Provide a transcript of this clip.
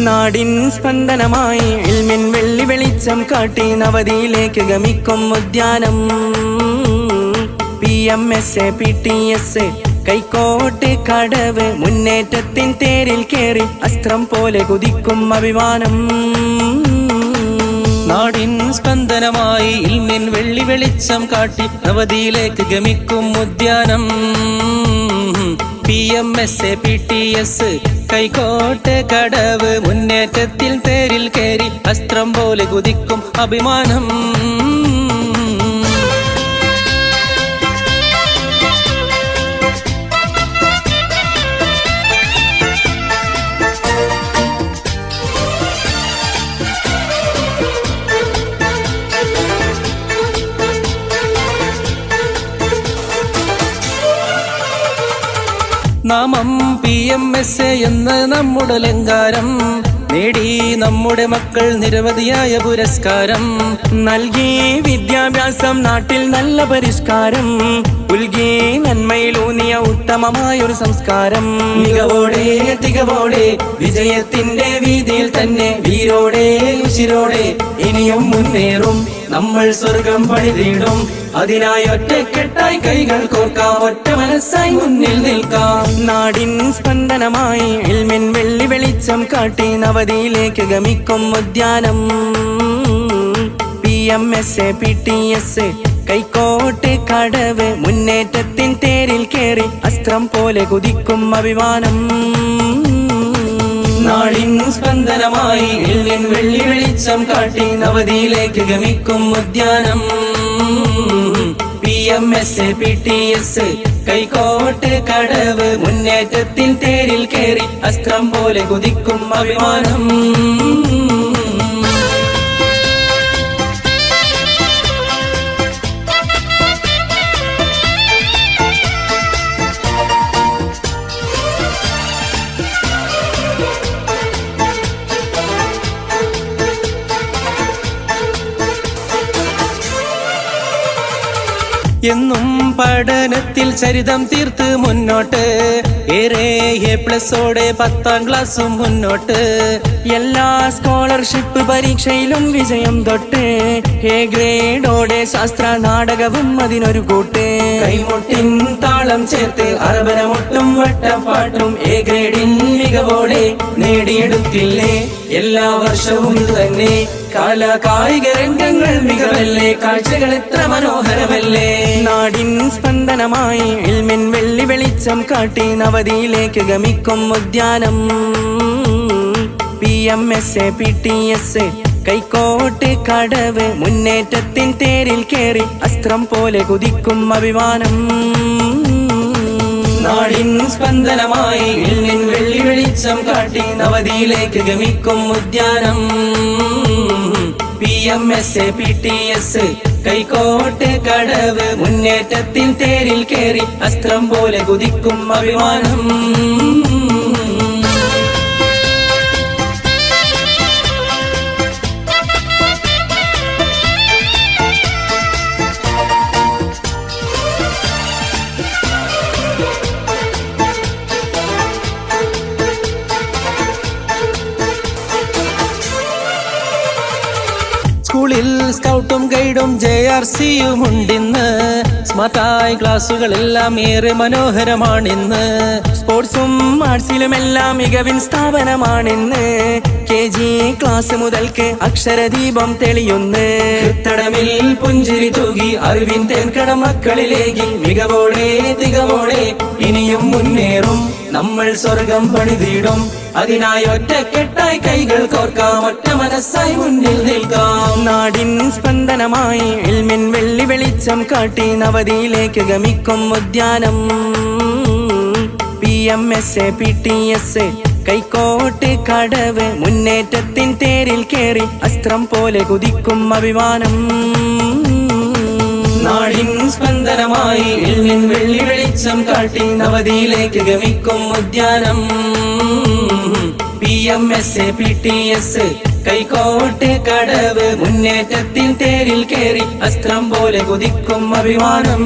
നാടിൻ സ്പന്ദനമായി ഇൽമിൻ വെള്ളി വെളിച്ചം കാട്ടി നവതിയിലേക്ക് ഗമിക്കും ഉദ്യാനം. PMS PTS കൈക്കോട്ട് കടവ് മുന്നേറ്റത്തിൻ തേരിൽ കേറി അസ്ത്രം പോലെ കുതിക്കും അഭിമാനം. നാടിൻ സ്പന്ദനമായി ഇൽമിൻ വെള്ളി വെളിച്ചം കാട്ടി നവതിയിലേക്ക് ഗമിക്കും ഉദ്യാനം. PMS PTS കൈക്കോട്ട് കടവ് മുന്നേറ്റത്തിൽ തേരിൽ കേറി അസ്ത്രം പോലെ കുതിക്കും അഭിമാനം. നാമം PMS എന്ന നമ്മുടെ അലങ്കാരം നേടി നമ്മുടെ മക്കൾ നിരവധിയായ പുരസ്കാരം. നൽകി വിദ്യാഭ്യാസം നാട്ടിൽ നല്ല പരിഷ്കാരം. ഉൽകി നന്മയിലൂന്നിയ ഉത്തമമായൊരു സംസ്കാരം. മികവോടെ തികവോടെ വിജയത്തിന്റെ വീതിയിൽ തന്നെ വീരോടെ ഉശിരോടെ ഇനിയും മുന്നേറും നമ്മൾ സ്വർഗം പണിതീടും. അതിനായി ഒറ്റക്കെട്ടായി കൈകൾ കോർക്കാം, ഒറ്റ മനസ്സായി മുന്നിൽ നിൽക്കാം. നാടിൻ സ്പന്ദനമായി ഇൽമിൻ വെള്ളി വെളിച്ചം കാട്ടി നവതിയിലേക്ക് ഗമിക്കും ഉദ്യാനം. PMS PTS കൈക്കോട്ട് കടവ് മുന്നേറ്റത്തിൻ തേരിൽ കേറി അസ്ത്രം പോലെ കുതിക്കും അഭിമാനം. നാടിൻ സ്പന്ദനമായി ഇൽമിൻ വെള്ളി വെളിച്ചം കാട്ടി നവതിയിലേക്ക് ഗമിക്കും ഉദ്യാനം. PMS PTS കൈക്കോട്ട് കടവ് മുന്നേറ്റത്തിൻ തേരിൽ കേറി അസ്ത്രം പോലെ കുതിക്കും അഭിമാനം. എന്നും പഠനത്തിൽ ചരിതം തീർത്ത് മുന്നോട്ട്, ഏറെ A+ഓടെ 10ാം ക്ലാസ്സും മുന്നോട്ട്. എല്ലാ സ്കോളർഷിപ്പ് പരീക്ഷയിലും വിജയം തൊട്ട്, A ഗ്രേഡോടെ ശാസ്ത്ര നാടകവും അതിനൊരു കൂട്ട്. കൈമുട്ടിൻ താളം ചേർത്ത് അറബനമുട്ടും വട്ടപ്പാട്ടും A ഗ്രേഡിൻ മികവോടെ നേടിയെടുത്തില്ലേ എല്ലാ വർഷവും ഇത് തന്നെ. കായിക രംഗങ്ങൾ മികവല്ലേ, കാഴ്ചകൾ എത്ര മനോഹരമല്ലേ. നാടിൻ സ്പന്ദനമായി ഇൽമിൻ വെള്ളി വെളിച്ചം കാട്ടി നവതിയിലേക്ക് ഗമിക്കും ഉദ്യാനം. PMS PTS കൈക്കോട്ട് കടവ് മുന്നേറ്റത്തിൻ തേരിൽ കേറി അസ്ത്രം പോലെ കുതിക്കും അഭിമാനം. നാടിൻ സ്പന്ദനമായി ഇൽമിൻ വെള്ളി വെളിച്ചം കാട്ടി നവതിയിലേക്ക് ഗമിക്കും ഉദ്യാനം. PMS PTS കൈക്കോട്ട് കടവ് മുന്നേറ്റത്തിൻ തേരിൽ കേറി അസ്ത്രം പോലെ കുതിക്കും അഭിമാനം. സ്കൂളിൽ സ്കൗട്ടും ഗൈഡും JRCയും ഉണ്ടിന്ന്. സ്മാർട്ടായി ക്ലാസുകളെല്ലാം ഏറെ മനോഹരമാണിന്ന്. സ്പോർട്സും ആർട്സിലുമെല്ലാം മികവിൻ സ്ഥാപനമാണിന്ന്. KG ക്ലാസ് മുതൽക്ക് അക്ഷരദീപം തെളിയുന്നു. തടമിൽ പുഞ്ചിരി തൂകി അറിവിൻ തേൻകട മക്കളിലേക്ക് മികവോടെ തികവോടെ ഇനിയും മുന്നേറും നമ്മൾ സ്വർഗം പണിതീടും. അതിനായി ഒറ്റക്കെട്ടായി കൈകൾ കോർക്കാം, ഒറ്റ മനസ്സായി മുന്നിൽ നിൽക്കാം. നാടിൻ സ്പന്ദനമായി ഇൽമിൻ വെള്ളി വെളിച്ചം കാട്ടി നവതിയിലേക്ക് ഗമിക്കും ഉദ്യാനം. PMS PTS കൈക്കോട്ട് കടവ് മുന്നേറ്റത്തിൻ തേരിൽ കേറി അസ്ത്രം പോലെ കുതിക്കും അഭിമാനം. നാടിൻ സ്പന്ദനമായി ഇൽമിൻ വെള്ളി വെളിച്ചം കാട്ടി നവതിയിലേക്ക് ഗമിക്കും ഉദ്യാനം. PMS PTS കൈക്കോട്ട് കടവ് മുന്നേറ്റത്തിൻ തേരിൽ കേറി അസ്ത്രം പോലെ കുതിക്കും അഭിമാനം.